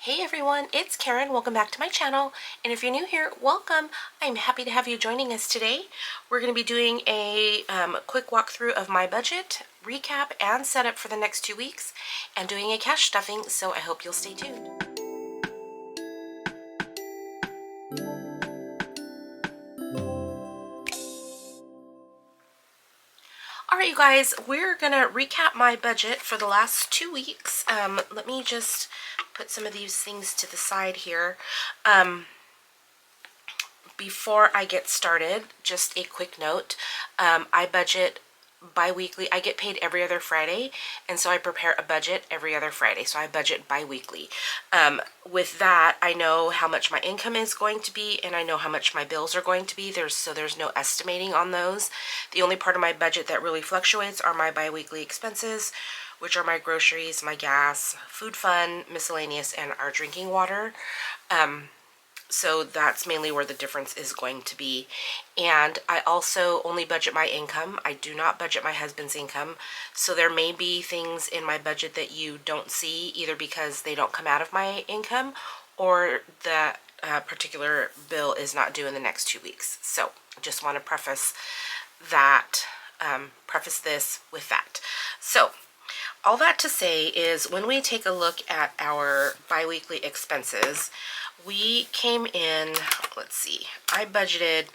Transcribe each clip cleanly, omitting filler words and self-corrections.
Hey everyone, it's Karen. Welcome back to my channel. And if you're new here, welcome. I'm happy to have you joining us today. We're going to be doing a quick walkthrough of my budget, recap, and setup for the next 2 weeks, and doing a cash stuffing, so I hope you'll stay tuned. Alright you guys, we're going to recap my budget for the last 2 weeks. Let me just put some of these things to the side here. Before I get started, just a quick note. I budget bi-weekly. I get paid every other Friday, and so I prepare a budget every other Friday. So I budget bi-weekly. With that, I know how much my income is going to be, and I know how much my bills are going to be. There's no estimating on those. The only part of my budget that really fluctuates are my bi-weekly expenses, which are my groceries, my gas, food fund, miscellaneous, and our drinking water. So that's mainly where the difference is going to be. And I also only budget my income. I do not budget my husband's income. So there may be things in my budget that you don't see, either because they don't come out of my income or the particular bill is not due in the next 2 weeks. So I just want to preface this with that. So all that to say is, when we take a look at our bi-weekly expenses, we came in, let's see, I budgeted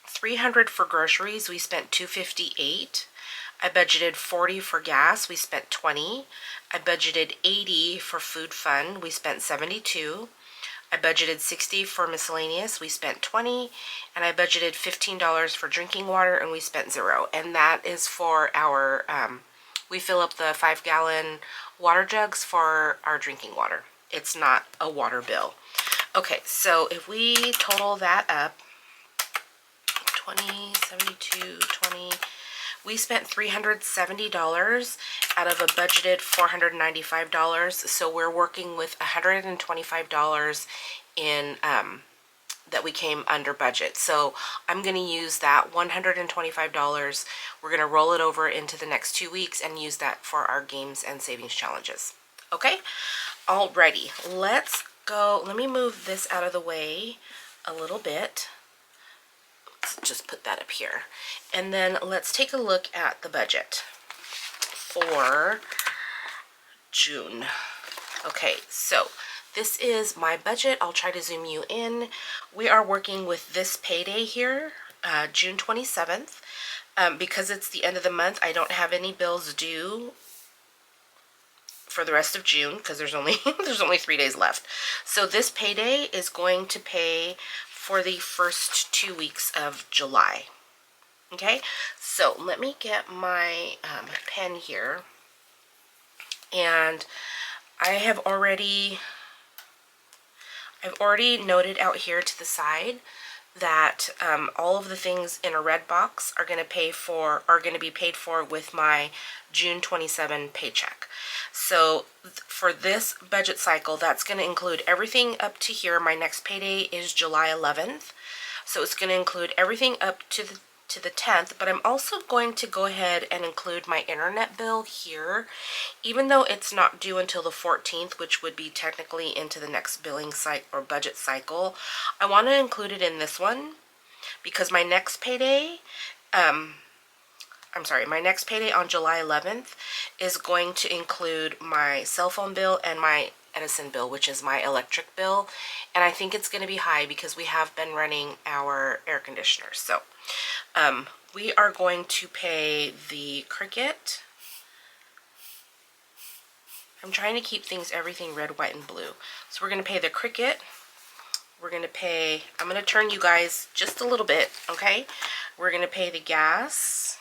$300 for groceries. We spent $258. I budgeted $40 for gas. We spent $20. I budgeted $80 for food fund. We spent $72. I budgeted $60 for miscellaneous. We spent $20. And I budgeted $15 for drinking water, and we spent $0. And that is for our, we fill up the 5-gallon water jugs for our drinking water. It's not a water bill. Okay, so if we total that up, 20, 72, 20, we spent $370 out of a budgeted $495. So we're working with $125 in that we came under budget. So I'm going to use that $125. We're going to roll it over into the next 2 weeks and use that for our games and savings challenges. Okay? Alrighty, let's go. Let me move this out of the way a little bit. Let's just put that up here. And then let's take a look at the budget for June. Okay, so this is my budget. I'll try to zoom you in. We are working with this payday here, June 27th. Because it's the end of the month, I don't have any bills due for the rest of June, because there's only 3 days left. So this payday is going to pay for the first 2 weeks of July. Okay, so let me get my pen here, and I've already noted out here to the side that all of the things in a red box are going to be paid for with my June 27 paycheck. So for this budget cycle, that's going to include everything up to here. My next payday is July 11th. So it's going to include everything up to the 10th, but I'm also going to go ahead and include my internet bill here, even though it's not due until the 14th, which would be technically into the next billing cycle or budget cycle. I want to include it in this one because my next payday, my next payday on July 11th is going to include my cell phone bill and my Edison bill, which is my electric bill, and I think it's going to be high because we have been running our air conditioner. So we are going to pay the Cricket. I'm trying to keep everything red, white, and blue. So we're going to pay the Cricket. We're going to pay, I'm going to turn you guys just a little bit, okay? We're going to pay the gas.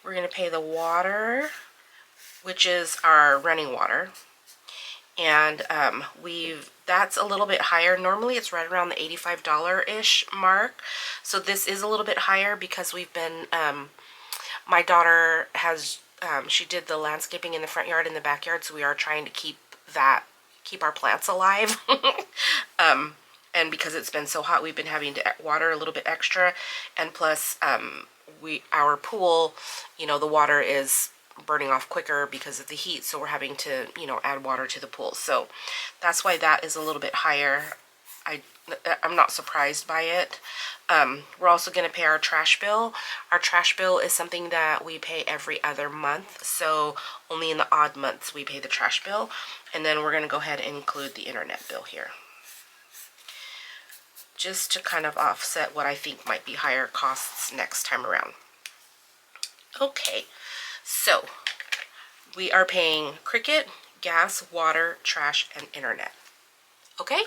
We're going to pay the water, which is our running water. And that's a little bit higher. Normally it's right around the $85-ish mark. So this is a little bit higher because we've been, my daughter has, she did the landscaping in the front yard and the backyard, so we are trying to keep our plants alive. And because it's been so hot, we've been having to water a little bit extra. And plus, our pool, the water is burning off quicker because of the heat, so we're having to, you know, add water to the pool. So that's why that is a little bit higher. I'm not surprised by it. We're also going to pay our trash bill. Our trash bill is something that we pay every other month, so only in the odd months we pay the trash bill. And then we're going to go ahead and include the internet bill here, just to kind of offset what I think might be higher costs next time around. Okay, so we are paying Cricket, gas, water, trash, and internet. Okay?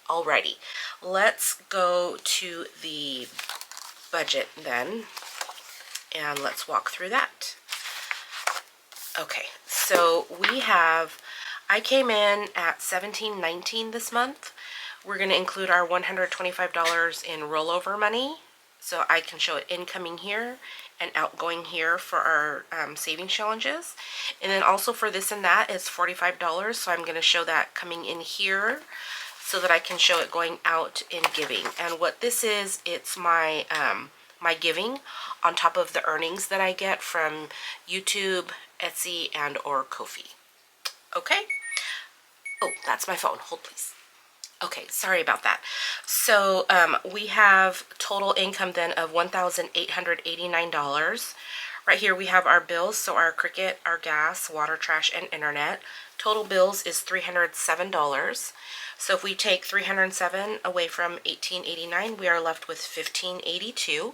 Alrighty, let's go to the budget then, and let's walk through that. Okay, so I came in at $17.19 this month. We're going to include our $125 in rollover money, so I can show it incoming here and outgoing here for our savings challenges. And then also for this and that, it's $45, so I'm going to show that coming in here so that I can show it going out in giving. And what this is, it's my my giving on top of the earnings that I get from YouTube, Etsy, and or Ko-fi. Okay? Oh, that's my phone. Hold please. Okay, sorry about that. So we have total income then of $1,889. Right here we have our bills, so our Cricket, our gas, water, trash, and internet. Total bills is $307. So if we take $307 away from $1,889, we are left with $1,582.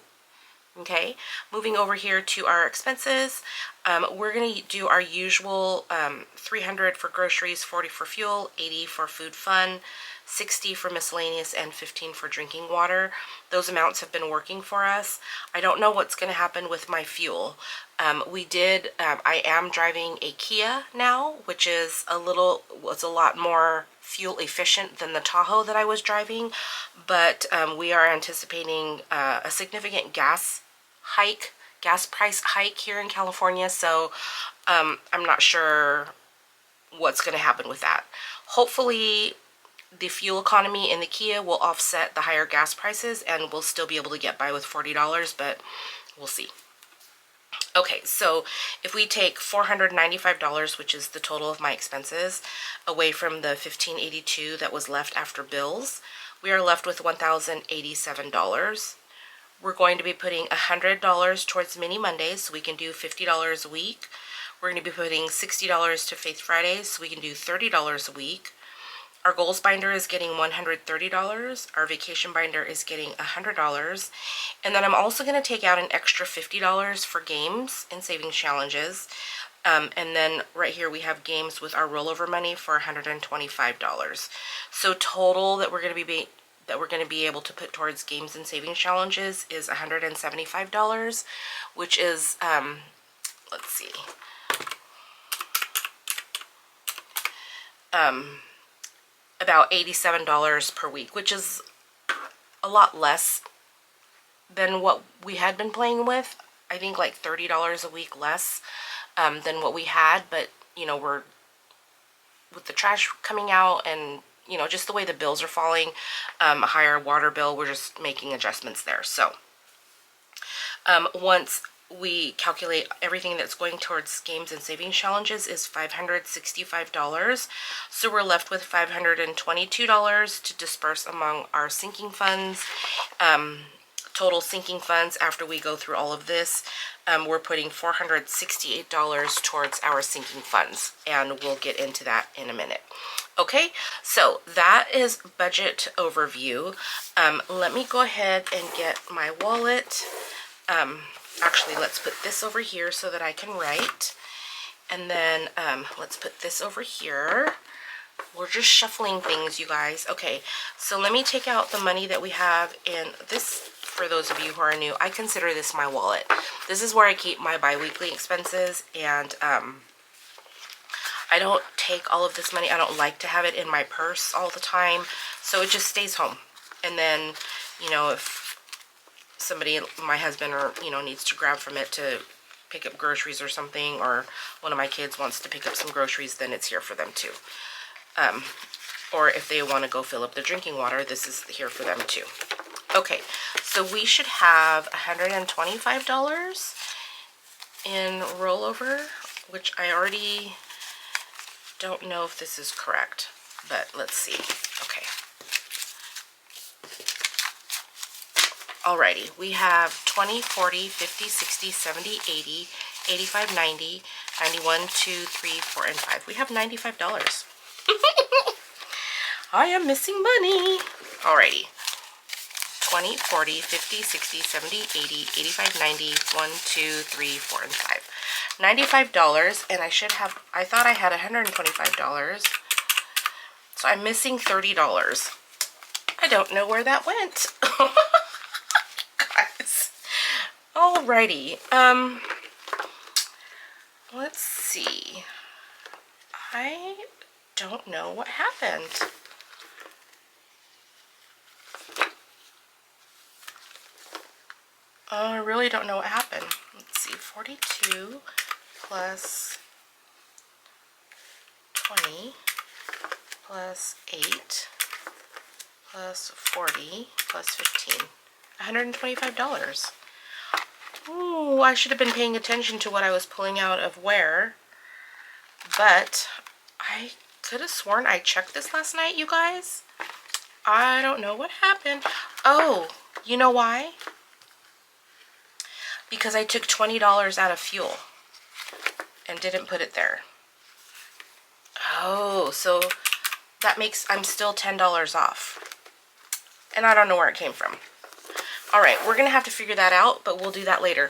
Okay, moving over here to our expenses, we're going to do our usual $300 for groceries, $40 for fuel, $80 for food fun, $60 for miscellaneous, and $15 for drinking water. Those amounts have been working for us. I don't know what's going to happen with my fuel. I am driving a Kia now, which is was a lot more fuel efficient than the Tahoe that I was driving, but we are anticipating a significant gas price hike here in California, so I'm not sure what's going to happen with that. Hopefully the fuel economy in the Kia will offset the higher gas prices and we'll still be able to get by with $40, but we'll see. Okay, so if we take $495, which is the total of my expenses, away from the $1,582 that was left after bills, we are left with $1,087. We're going to be putting $100 towards Mini Mondays, so we can do $50 a week. We're going to be putting $60 to Faith Fridays, so we can do $30 a week. Our goals binder is getting $130. Our vacation binder is getting $100. And then I'm also going to take out an extra $50 for games and savings challenges. And then right here we have games with our rollover money for $125. So total that we're going to be able to put towards games and savings challenges is $175, which is let's see, about $87 per week, which is a lot less than what we had been playing with. I think like $30 a week less than what we had, but you know, we're with the trash coming out and you know, just the way the bills are falling, a higher water bill, we're just making adjustments there. So once we calculate everything that's going towards games and savings challenges is $565. So we're left with $522 to disperse among our sinking funds. Total sinking funds after we go through all of this, we're putting $468 towards our sinking funds, and we'll get into that in a minute. Okay, so that is budget overview. Let me go ahead and get my wallet. Actually, let's put this over here so that I can write. And then let's put this over here. We're just shuffling things, you guys. Okay, so let me take out the money that we have in this. For those of you who are new, I consider this my wallet. This is where I keep my bi-weekly expenses, and I don't take all of this money. I don't like to have it in my purse all the time, so it just stays home. And then, you know, if somebody, my husband or, you know, needs to grab from it to pick up groceries or something, or one of my kids wants to pick up some groceries, then it's here for them too. Or if they want to go fill up the drinking water, this is here for them too. Okay, so we should have $125 in rollover which I already don't know if this is correct, but let's see. Okay. Alrighty, we have 20, 40, 50, 60, 70, 80, 85, 90, 91, 2, 3, 4, and 5. We have $95. I am missing money. Alrighty. 20, 40, 50, 60, 70, 80, 85, 90, 1, 2, 3, 4, and 5. $95, and I should have, I thought I had $125. So I'm missing $30. I don't know where that went. Guys. Alrighty. Let's see. I don't know what happened. I really don't know what happened. Let's see. 42 plus 20 plus 8 plus 40 plus 15. $125. Ooh, I should have been paying attention to what I was pulling out of where. But I could have sworn I checked this last night, you guys. I don't know what happened. Oh, you know why? Because I took $20 out of fuel and didn't put it there. Oh, so that makes, I'm still $10 off. And I don't know where it came from. All right, we're going to have to figure that out, but we'll do that later.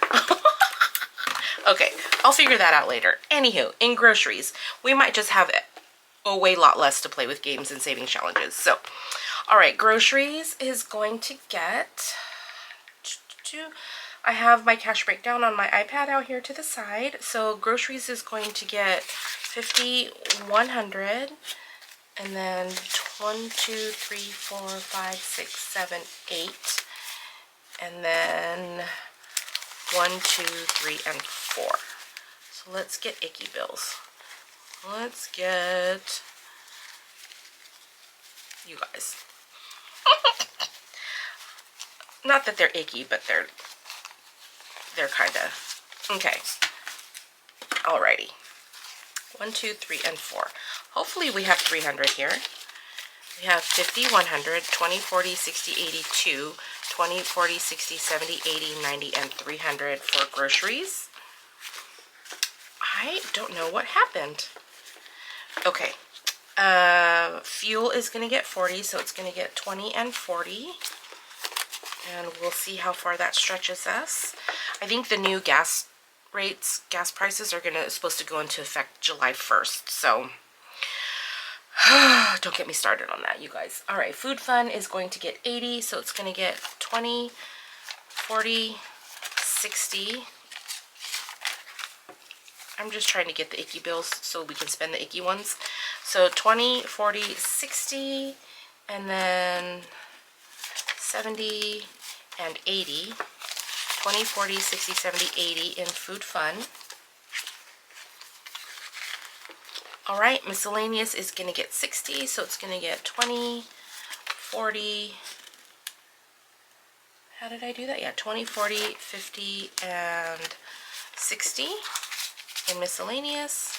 Okay, I'll figure that out later. Anywho, in groceries, we might just have a way lot less to play with games and saving challenges. So, all right, groceries is going to get... I have my cash breakdown on my iPad out here to the side. So groceries is going to get 50, 100, and then 1, 2, 3, 4, 5, 6, 7, 8, and then 1, 2, 3, and 4. So let's get icky bills. Let's get you guys. Not that they're icky, but they're kind of okay. Alrighty. 1, 2, 3, and 4. Hopefully we have 300 here. We have 50, 100, 20, 40, 60, 82, 20, 40, 60, 70, 80, 90, and 300 for groceries. I don't know what happened. Okay. Fuel is going to get 40, so it's going to get 20 and 40. And we'll see how far that stretches us. I think the new gas prices are supposed to go into effect July 1st. So don't get me started on that, you guys. All right, food fund is going to get 80, so it's going to get 20, 40, 60. I'm just trying to get the icky bills so we can spend the icky ones. So 20, 40, 60, and then 70 and 80. 20, 40, 60, 70, 80 in food fund. All right, miscellaneous is going to get 60, so it's going to get 20, 40. How did I do that? Yeah, 20, 40, 50, and 60 in miscellaneous.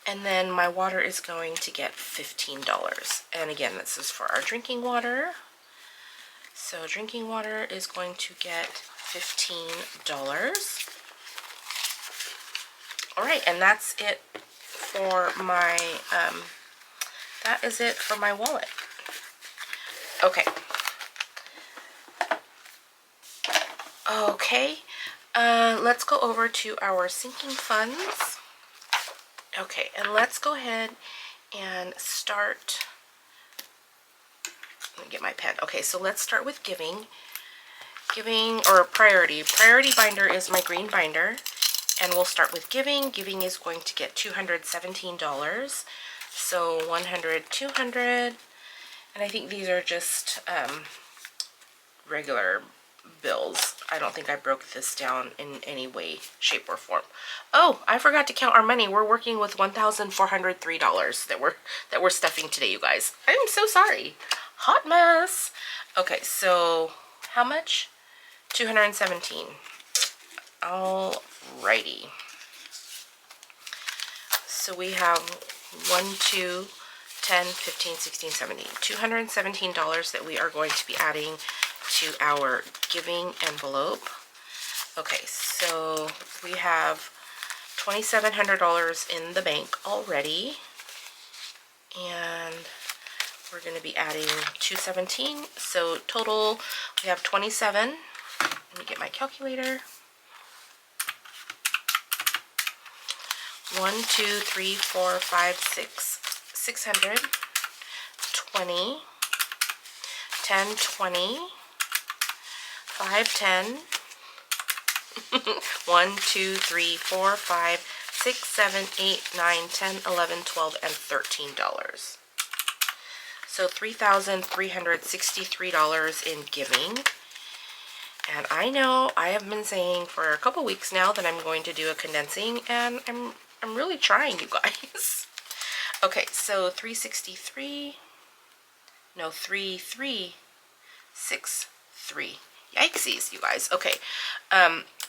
And then my water is going to get $15. And again, this is for our drinking water. So drinking water is going to get $15. All right, and that's it for my, that is it for my wallet. Okay. Okay, let's go over to our sinking funds. Okay, and let's go ahead and start. Let me get my pen. Okay, so let's start with giving. Giving, or priority. Priority binder is my green binder. And we'll start with giving. Giving is going to get $217. So 100, 200. And I think these are just regular bills. I don't think I broke this down in any way, shape, or form. Oh, I forgot to count our money. We're working with $1,403 that we're stuffing today, you guys. I'm so sorry. Hot mess. Okay, so how much? 217. Alrighty. So we have 1, 2, 10, 15, 16, 17. $217 that we are going to be adding to our giving envelope. Okay, so we have $2,700 in the bank already. And we're going to be adding 217. So total, we have 27. Let me get my calculator. 1, 2, 3, 4, 5, 6, 600, 20, 10, 20, 5, 10, 1, 2, 3, 4, 5, 6, 7, 8, 9, 10, 11, 12, and $13. So $3,363 in giving. And I know I have been saying for a couple weeks now that I'm going to do a condensing, and I'm really trying, you guys. Okay, so 363, no, 3363. Yikesies, you guys. Okay,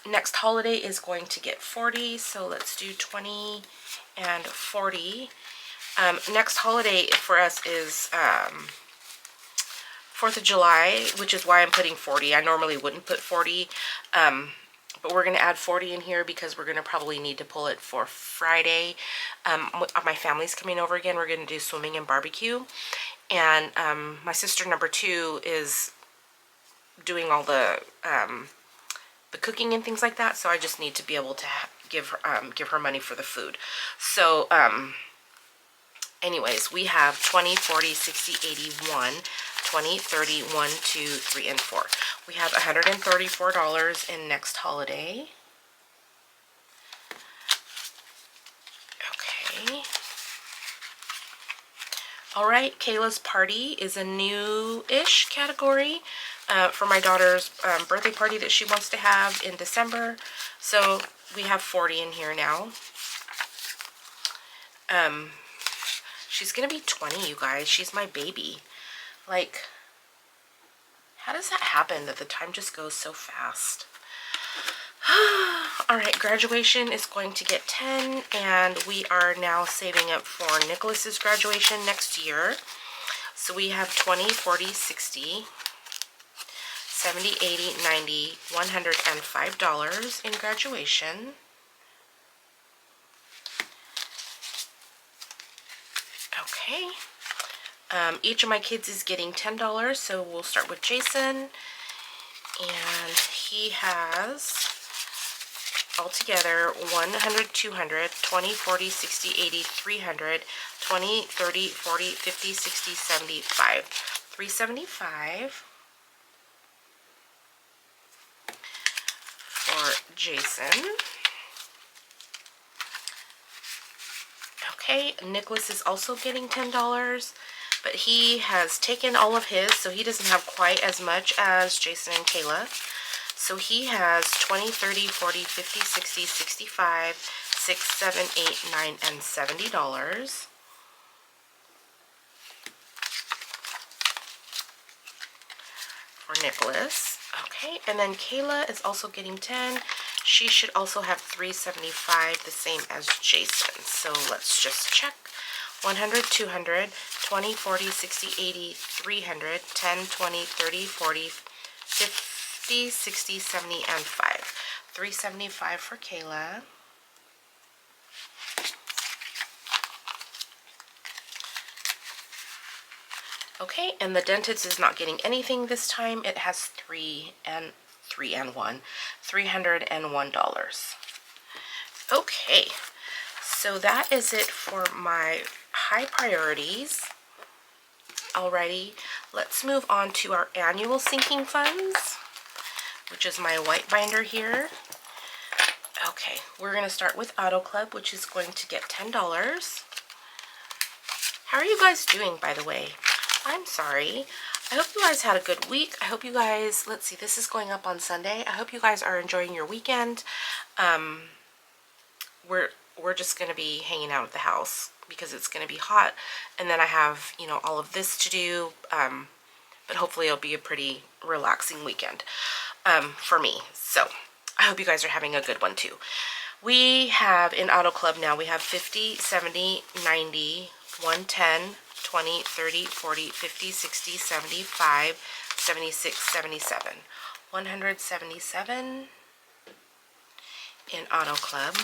next holiday is going to get 40, so let's do 20 and 40. Next holiday for us is 4th of July, which is why I'm putting 40. I normally wouldn't put 40, but we're going to add 40 in here because we're going to probably need to pull it for Friday. My family's coming over again. We're going to do swimming and barbecue. And my sister number 2 is doing all the cooking and things like that. So I just need to be able to give her money for the food. So anyways, we have 20, 40, 60, 81, 20, 30, 1, 2, 3, and 4. We have $134 in next holiday. Okay. Alright, Kayla's party is a new-ish category for my daughter's birthday party that she wants to have in December. So we have 40 in here now. She's gonna be 20, you guys. She's my baby. Like, how does that happen that the time just goes so fast? Alright, graduation is going to get 10, and we are now saving up for Nicholas's graduation next year. So we have 20, 40, 60, 70, 80, 90, $105 in graduation. Okay. Each of my kids is getting $10, so we'll start with Jason. And he has altogether 100, 200, 20, 40, 60, 80, 300, 20, 30, 40, 50, 60, 75. 375 for Jason. Okay, Nicholas is also getting $10, but he has taken all of his, so he doesn't have quite as much as Jason and Kayla. So he has 20, 30, 40, 50, 60, 65, 6, 7, 8, 9, and $70. For Nicholas. Okay, and then Kayla is also getting 10. She should also have 375, the same as Jason. So let's just check. 100, 200, 20, 40, 60, 80, 300, 10, 20, 30, 40, 50, 60, 70, and 5. 375 for Kayla. Okay, and the dentist is not getting anything this time. It has $301. Okay, so that is it for my high priorities. Alrighty, let's move on to our annual sinking funds, which is my white binder here. Okay, we're going to start with Auto Club, which is going to get $10. How are you guys doing, by the way? I'm sorry. I hope you guys had a good week. I hope you guys, let's see, this is going up on Sunday. I hope you guys are enjoying your weekend. We're just going to be hanging out at the house because it's going to be hot. And then I have, you know, all of this to do. But hopefully it'll be a pretty relaxing weekend for me. So I hope you guys are having a good one too. We have in Auto Club now, we have 50, 70, 90, 110, 20, 30, 40, 50, 60, 75, 76, 77. 177 in Auto Club.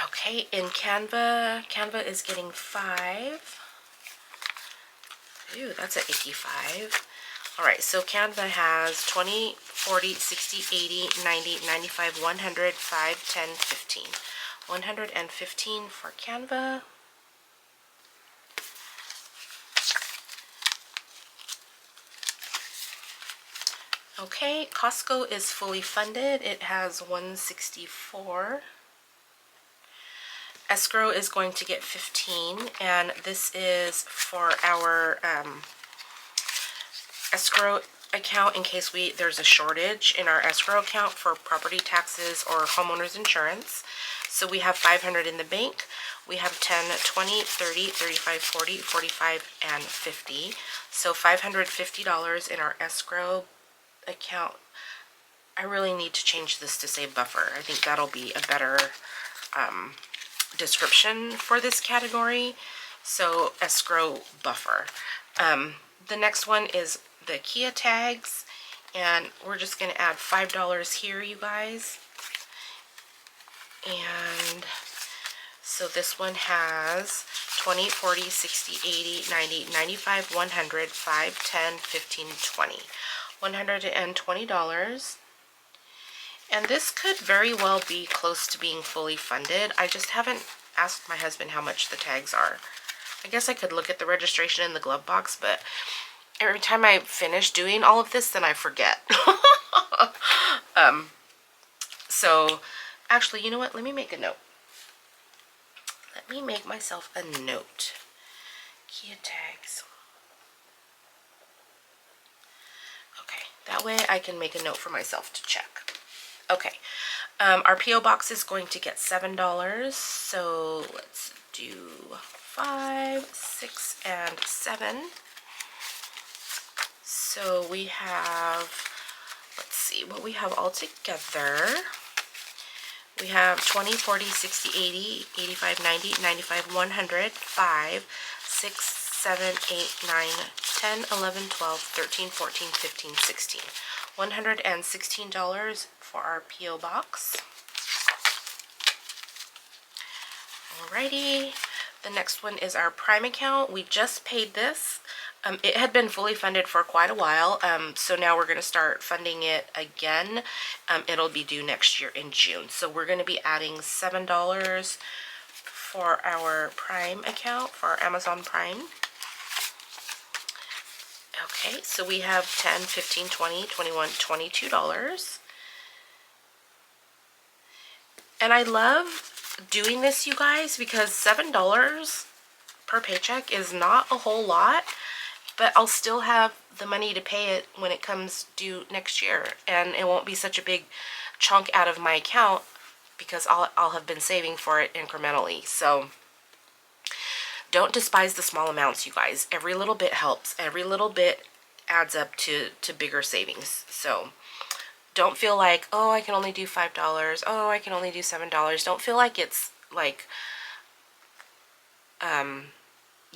Okay, in Canva, Canva is getting 5. Ooh, that's at 85. Alright, so Canva has 20, 40, 60, 80, 90, 95, 100, 5, 10, 15. 115 for Canva. Okay, Costco is fully funded. It has 164. Escrow is going to get 15, and this is for our escrow account in case there's a shortage in our escrow account for property taxes or homeowners insurance. So we have 500 in the bank. We have 10, 20, 30, 35, 40, 45, and 50. So $550 in our escrow account. I really need to change this to say buffer. I think that'll be a better description for this category. So escrow buffer. The next one is the Kia tags, and we're just going to add $5 here, you guys. And so this one has 20, 40, 60, 80, 90, 95, 100, 5, 10, 15, 20. $120. And this could very well be close to being fully funded. I just haven't asked my husband how much the tags are. I guess I could look at the registration in the glove box, but every time I finish doing all of this, then I forget. So, actually, you know what? Let me make a note. Let me make myself a note. Kia tags. Okay, that way I can make a note for myself to check. Okay, our P.O. box is going to get $7, so let's do 5, 6, and 7. So we have, let's see what we have all together. We have 20, 40, 60, 80, 85, 90, 95, 100, 5, 6, 7, 8, 9, 10, 11, 12, 13, 14, 15, 16. $116 for our P.O. box. Alrighty, the next one is our Prime account. We just paid this. It had been fully funded for quite a while, so now we're going to start funding it again. It'll be due next year in June. So we're going to be adding $7 for our Prime account, for our Amazon Prime. Okay, so we have 10, 15, 20, 21, $22. And I love doing this, you guys, because $7 per paycheck is not a whole lot, but I'll still have the money to pay it when it comes due next year, and it won't be such a big chunk out of my account because I'll have been saving for it incrementally. So don't despise the small amounts, you guys. Every little bit helps. Every little bit adds up to bigger savings. So don't feel like, oh, I can only do $5. Oh, I can only do $7. Don't feel like it's like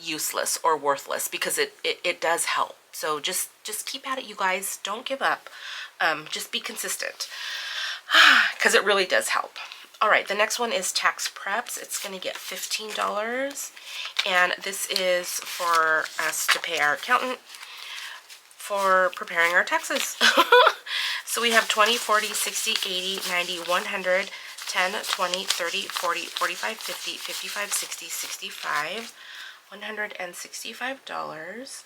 useless or worthless, because it does help. So just keep at it, you guys. Don't give up. Just be consistent, because it really does help. All right, the next one is tax preps. It's going to get $15, and this is for us to pay our accountant for preparing our taxes. So we have 20, 40, 60, 80, 90, 100, 10, 20, 30, 40, 45, 50, 55, 60, 65, $165.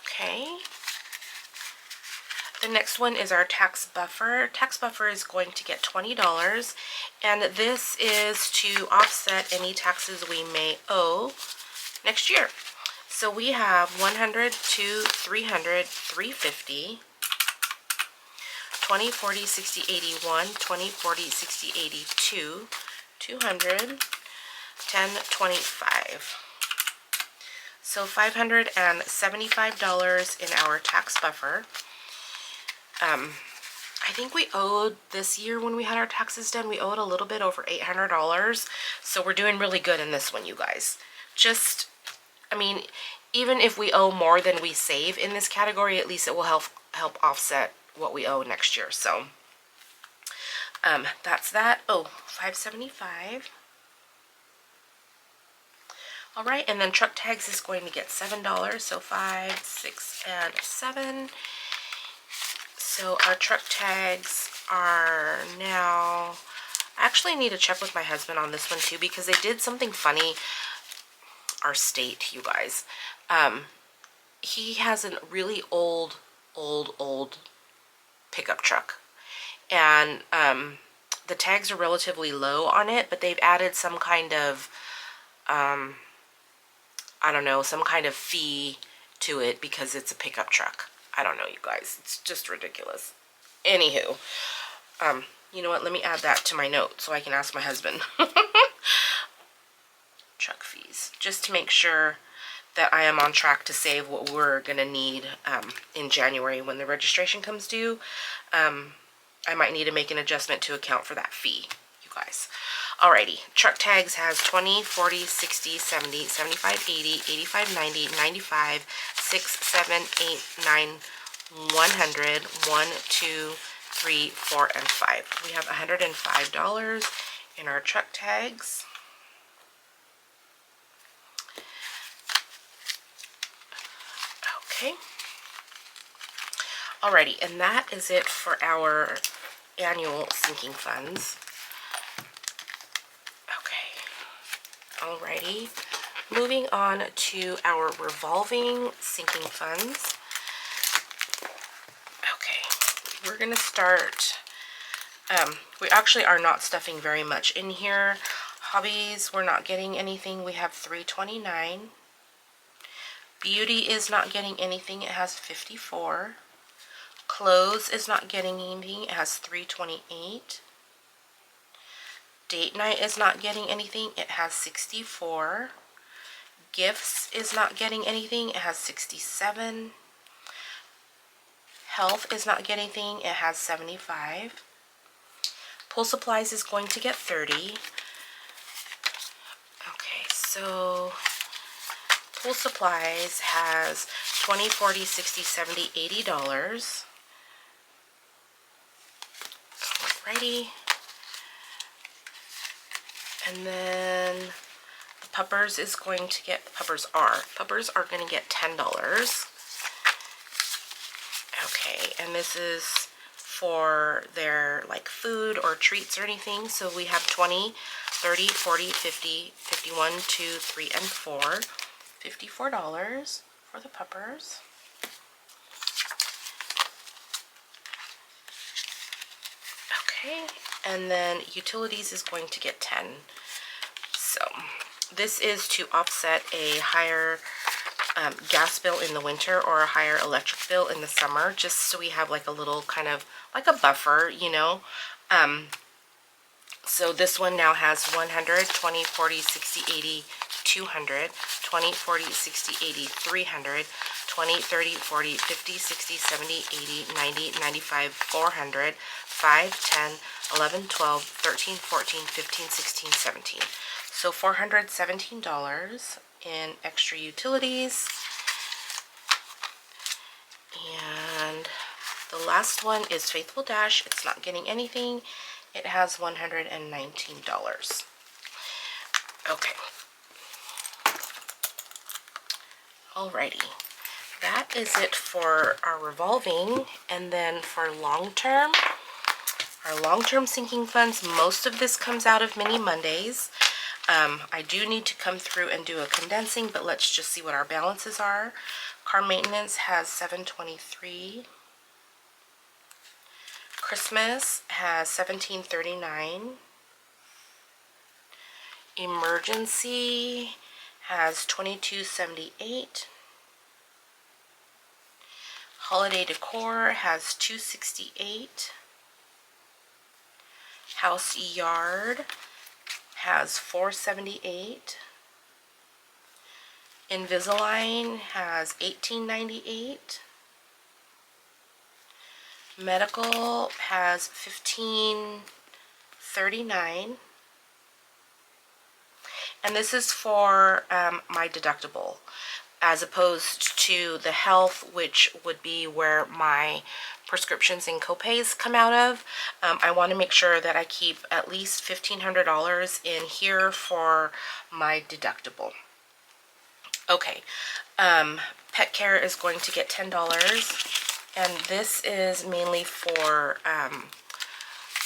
Okay. The next one is our tax buffer. Tax buffer is going to get $20, and this is to offset any taxes we may owe next year. So we have 100, 2, 300, 350, 20, 40, 60, 81, 20, 40, 60, 82, 200, 10, 25. So $575 in our tax buffer. I think we owed this year when we had our taxes done, we owed a little bit over $800. So we're doing really good in this one, you guys. Just, I mean, even if we owe more than we save in this category, at least it will help offset what we owe next year. So that's that. Oh, $575. All right, and then truck tags is going to get $7. So 5, 6, and 7. So our truck tags are now, I actually need to check with my husband on this one too, because they did something funny. Our state, you guys. He has a really old pickup truck. And the tags are relatively low on it, but they've added some kind of, I don't know, some kind of fee to it because it's a pickup truck. I don't know, you guys. It's just ridiculous. Anywho, you know what? Let me add that to my note so I can ask my husband. Truck fees. Just to make sure that I am on track to save what we're going to need in January when the registration comes due. I might need to make an adjustment to account for that fee, you guys. Alrighty, truck tags has 20, 40, 60, 70, 75, 80, 85, 90, 95, 6, 7, 8, 9, 100, 1, 2, 3, 4, and 5. We have $105 in our truck tags. Okay. Alrighty, and that is it for our annual sinking funds. Alrighty, moving on to our revolving sinking funds. Okay, we're going to start, we actually are not stuffing very much in here. Hobbies, we're not getting anything. We have $329. Beauty is not getting anything. It has $54. Clothes is not getting anything. It has $328. Date night is not getting anything. It has $64. Gifts is not getting anything. It has $67. Health is not getting anything. It has $75. Pool supplies is going to get $30. Okay, so pool supplies has $20, $40, $60, $70, $80. Alrighty. And then the puppers is going to get, puppers are going to get $10. Okay, and this is for their like food or treats or anything. So we have 20, 30, 40, 50, 51, 2, 3, and 4. $54 for the puppers. Okay, and then utilities is going to get 10. So this is to offset a higher gas bill in the winter or a higher electric bill in the summer, just so we have like a little kind of like a buffer, you know. So this one now has 100, 20, 40, 60, 80, 200, 20, 40, 60, 80, 300, 20, 30, 40, 50, 60, 70, 80, 90, 95, 400, 5, 10, 11, 12, 13, 14, 15, 16, 17. So $417 in extra utilities. And the last one is Faithful Dash. It's not getting anything. It has $119. Okay. Alrighty. That is it for our revolving. And then for long-term, our long-term sinking funds, most of this comes out of Mini Mondays. I do need to come through and do a condensing, but let's just see what our balances are. Car maintenance has $723. Christmas has $1739. Emergency has $2278. Holiday decor has $268. House yard has $478. Invisalign has $18.98. Medical has $15.39. And this is for my deductible, as opposed to the health, which would be where my prescriptions and copays come out of. I want to make sure that I keep at least $1,500 in here for my deductible. Okay, pet care is going to get $10, and this is mainly for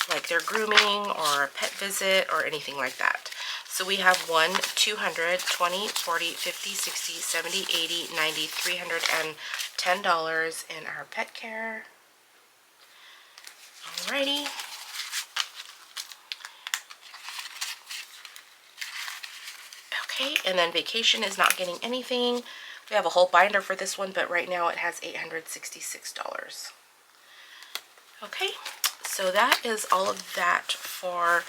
like their grooming or a pet visit or anything like that. So we have 1, 200, 20, 40, 50, 60, 70, 80, 90, $310 in our pet care. Alrighty. Okay, and then vacation is not getting anything. We have a whole binder for this one, but right now it has $866. Okay, so that is all of that for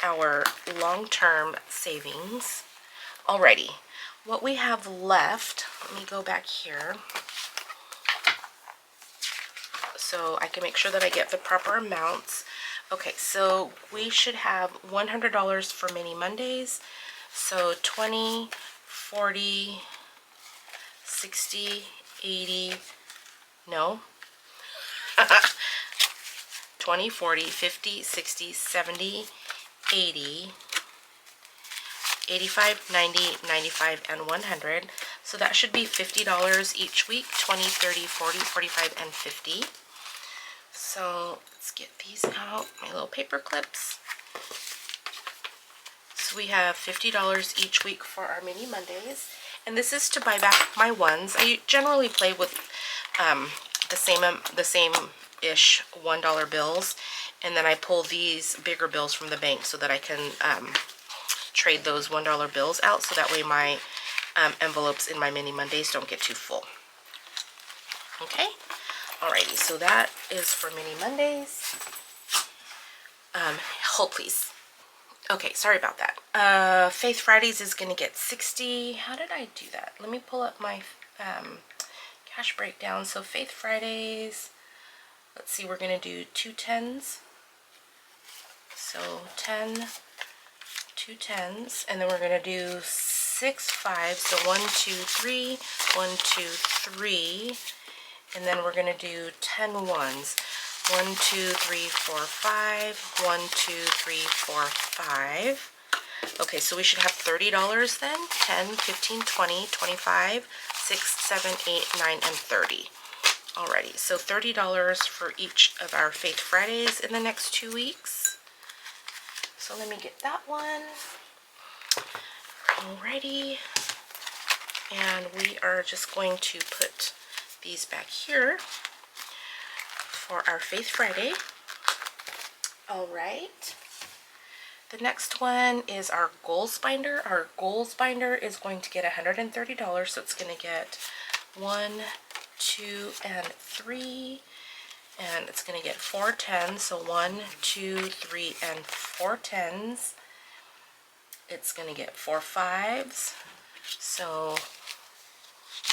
our long-term savings. Alrighty, what we have left, let me go back here so I can make sure that I get the proper amounts. Okay, so we should have $100 for Mini Mondays. So 20, 40, 60, 80, no. 20, 40, 50, 60, 70, 80, 85, 90, 95, and 100. So that should be $50 each week, 20, 30, 40, 45, and 50. So let's get these out, my little paper clips. So we have $50 each week for our Mini Mondays. And this is to buy back my ones. I generally play with the same-ish $1 bills. And then I pull these bigger bills from the bank so that I can trade those $1 bills out, so that way my envelopes in my Mini Mondays don't get too full. Okay, alrighty, so that is for Mini Mondays. Hold please. Okay, sorry about that. Faith Fridays is going to get 60. How did I do that? Let me pull up my cash breakdown. So Faith Fridays, let's see, we're going to do 2 10s. So 10, 2 10s, and then we're going to do 6 5s. So 1 2 3, 1 2 3, and then we're going to do 10 1s. 1 2 3 4 5, 1 2 3 4 5. Okay, so we should have $30 then. 10, 15, 20, 25, 6, 7, 8, 9, and 30. Alrighty, so $30 for each of our Faith Fridays in the next 2 weeks. So let me get that one. Alrighty, and we are just going to put these back here for our Faith Friday. Alright, the next one is our goals binder. Our goals binder is going to get $130, so it's going to get 1, 2, and 3, and it's going to get 4 10s, so 1, 2, 3, and 4 10s. It's going to get 4 5s, so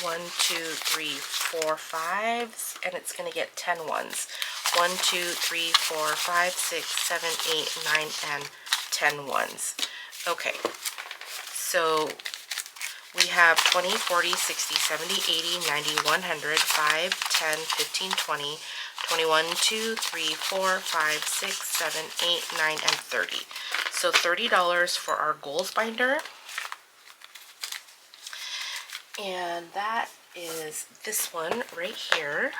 1, 2, 3, 4 5s, and it's going to get 10 1s. 1, 2, 3, 4, 5, 6, 7, 8, 9, and 10 1s. Okay, so we have 20, 40, 60, 70, 80, 90, 100, 5, 10, 15, 20, 21, 2, 3, 4, 5, 6, 7, 8, 9, and 30. So $30 for our goals binder. And that is this one right here.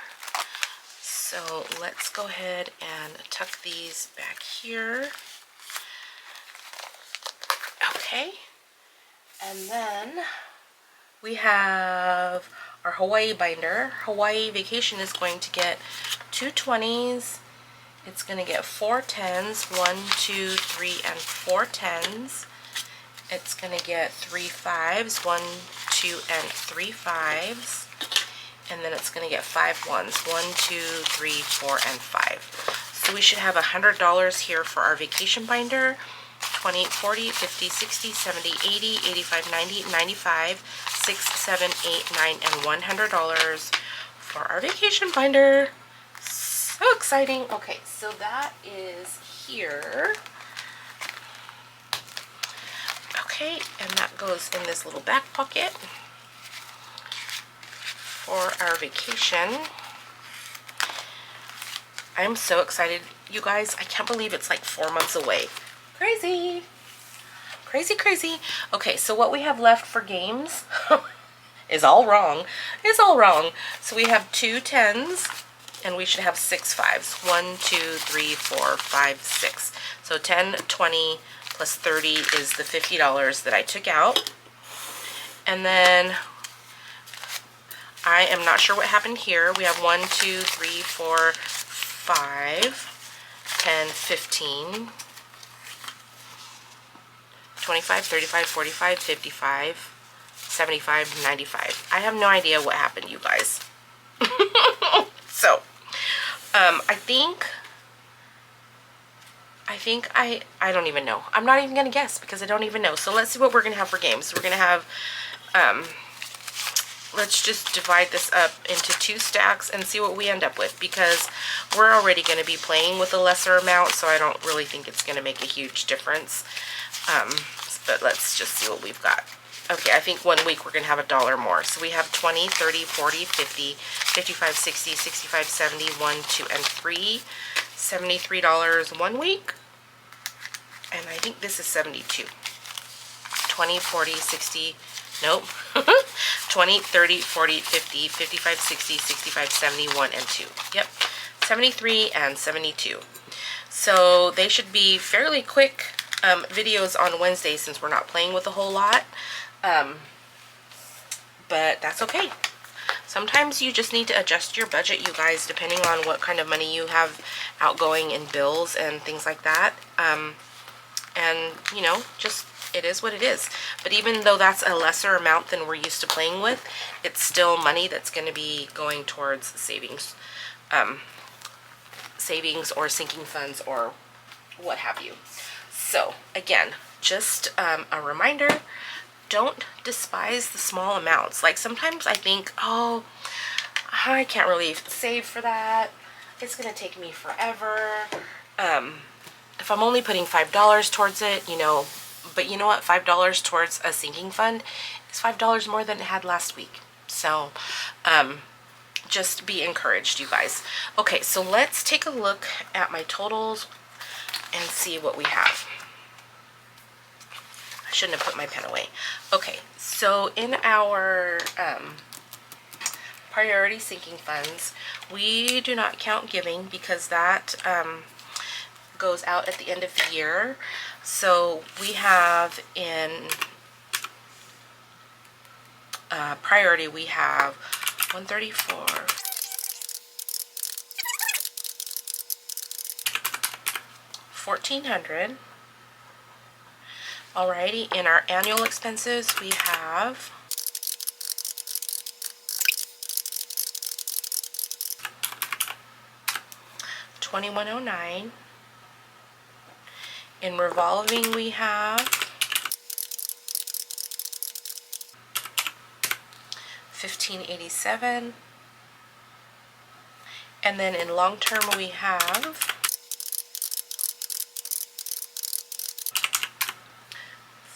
So let's go ahead and tuck these back here. Okay. And then we have our Hawaii binder. Hawaii Vacation is going to get 2 20s. It's going to get 4 10s, 1, 2, 3, and 4 10s. It's going to get 3 5s, 1, 2, and 3 5s. And then it's going to get 5 1s, 1, 2, 3, 4, and 5. So we should have $100 here for our vacation binder. 20, 40, 50, 60, 70, 80, 85, 90, 95, 6, 7, 8, 9, and $100 for our vacation binder. So exciting. Okay, so that is here. Okay, and that goes in this little back pocket for our vacation. I'm so excited, you guys. I can't believe it's like 4 months away. Crazy. Crazy, crazy. Okay, so what we have left for games is all wrong. It's all wrong. So we have 2 10s, and we should have 6 5s. 1, 2, 3, 4, 5, 6. So 10, 20 plus 30 is the $50 that I took out. And then I am not sure what happened here. We have 1, 2, 3, 4, 5, 10, 15, 25, 35, 45, 55, 75, 95. I have no idea what happened, you guys. So, I don't even know. I'm not even going to guess because I don't even know. So let's see what we're going to have for games. So we're going to have, let's just divide this up into 2 stacks and see what we end up with, because we're already going to be playing with a lesser amount, so I don't really think it's going to make a huge difference. But let's just see what we've got. Okay, I think 1 week we're going to have $1 more. So we have 20, 30, 40, 50, 55, 60, 65, 70, 1, 2, and 3. $73 1 week. And I think this is 72. 20, 40, 60, nope. 20, 30, 40, 50, 55, 60, 65, 71, and 2. Yep, 73 and 72. So they should be fairly quick videos on Wednesday since we're not playing with a whole lot. But that's okay. Sometimes you just need to adjust your budget, you guys, depending on what kind of money you have outgoing in bills and things like that. And, you know, just it is what it is. But even though that's a lesser amount than we're used to playing with, it's still money that's going to be going towards savings. Savings or sinking funds or what have you. So, again, just a reminder, don't despise the small amounts. Like sometimes I think, oh, I can't really save for that. It's going to take me forever. If I'm only putting $5 towards it, you know, but you know what? $5 towards a sinking fund is $5 more than it had last week. So, just be encouraged, you guys. Okay, so let's take a look at my totals and see what we have. I shouldn't have put my pen away. Okay, so in our priority sinking funds, we do not count giving because that goes out at the end of the year. So we have in priority, we have 134, 1,400. Alrighty, in our annual expenses, we have $2,109. In revolving, we have $1,587. And then in long term, we have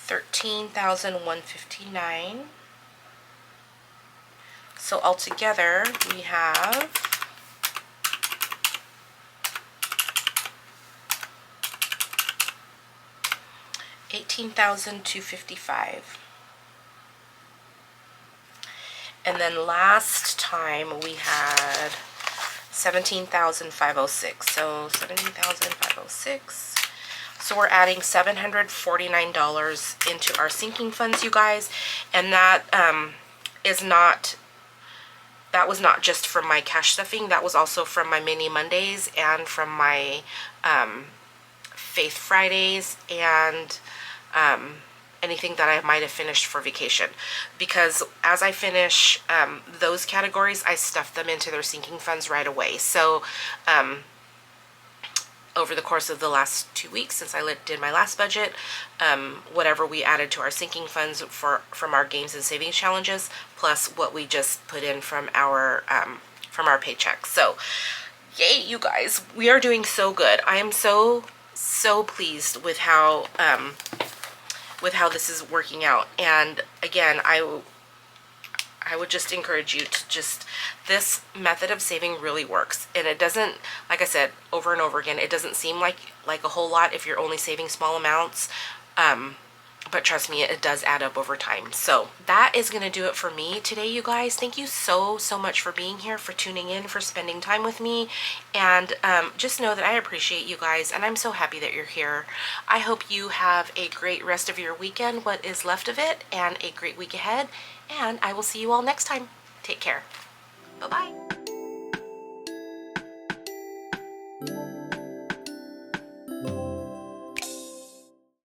$13,159. So altogether, we have $18,255. And then last time we had $17,506. So $17,506. So we're adding $749 into our sinking funds, you guys. And that that was not just from my cash stuffing. That was also from my mini Mondays and from my Faith Fridays and anything that I might have finished for vacation, because as I finish those categories, I stuff them into their sinking funds right away. So over the course of the last 2 weeks since I did my last budget, whatever we added to our sinking funds from our games and savings challenges, plus what we just put in from our paycheck. So, yay, you guys, we are doing so good. I am so pleased with how this is working out. And again, I would just encourage you to this method of saving really works. And it doesn't, like I said, over and over again, it doesn't seem like a whole lot if you're only saving small amounts. But trust me, it does add up over time. So that is going to do it for me today, you guys. Thank you so much for being here, for tuning in, for spending time with me. And just know that I appreciate you guys, and I'm so happy that you're here. I hope you have a great rest of your weekend, what is left of it, and a great week ahead. And I will see you all next time. Take care. Bye-bye.